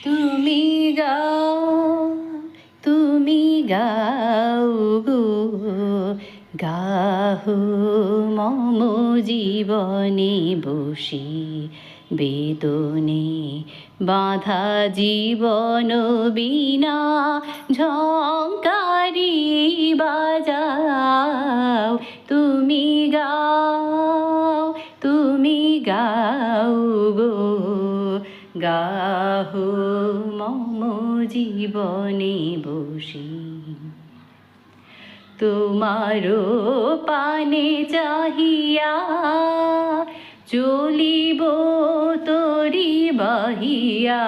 তুমি গাও, তুমি গাও গো, গাহো মম জীবনে বসি বেদনে বাঁধা জীবন বিনা ঝংকারি বাজাও। তুমি গাও, তুমি গাও গো, গাহো মম জীবনে বসি। তোমারো পানে চাহিয়া চলিব তরি বাহিয়া।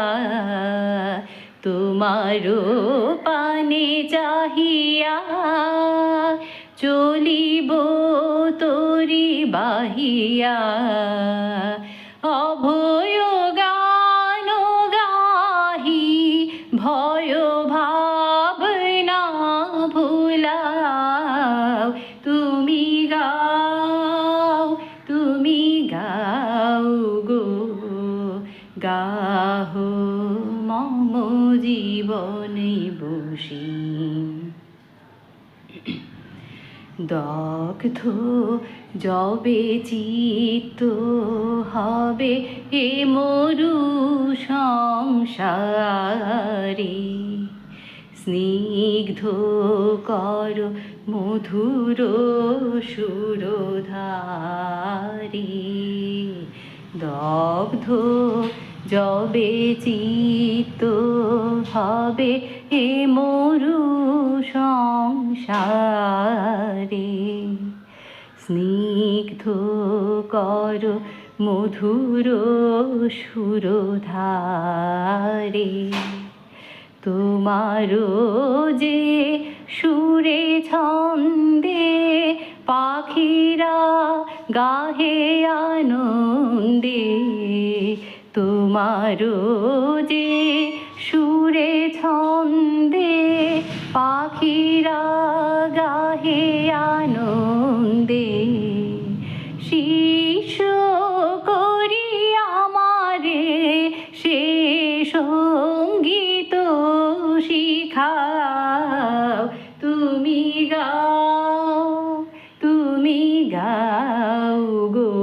তোমারো পানে চাহিয়া চলিব তরি বাহিয়া। অভয় গান গাহি ভয় ভাবনা ভুলাও। তুমি গাও, তুমি গাও গো, গাহো মম জীবনে বসি। দগ্ধ যবে চিত্ত হবে এ মরু সংসারে, স্নিগ্ধ কর মধুর সুরধারে। দগ্ধ যবে চিত্ত হবে এ মরু সংসারে, স্নিগ্ধ কর মধুর সুরধারে। তোমারো যে সুরে ছন্দে পাখিরা গাহে আনন্দে। তোমারো যে সুরে ছন্দে পাখিরা গাহে আনন্দে। শিষ্য করি আমারে সে সঙ্গীত শিখাও। তুমি গাও, তুমি গাও গো,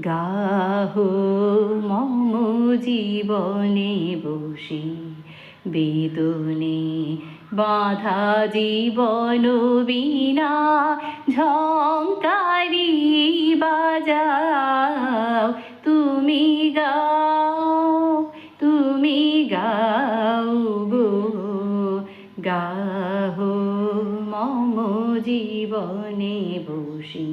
গাহো মম জীবনে বসি বেদনে বাঁধা জীবন বিনা ঝংকারি বাজাও। তুমি গাও, তুমি গাও গো, গাহো মম জীবনে বসি।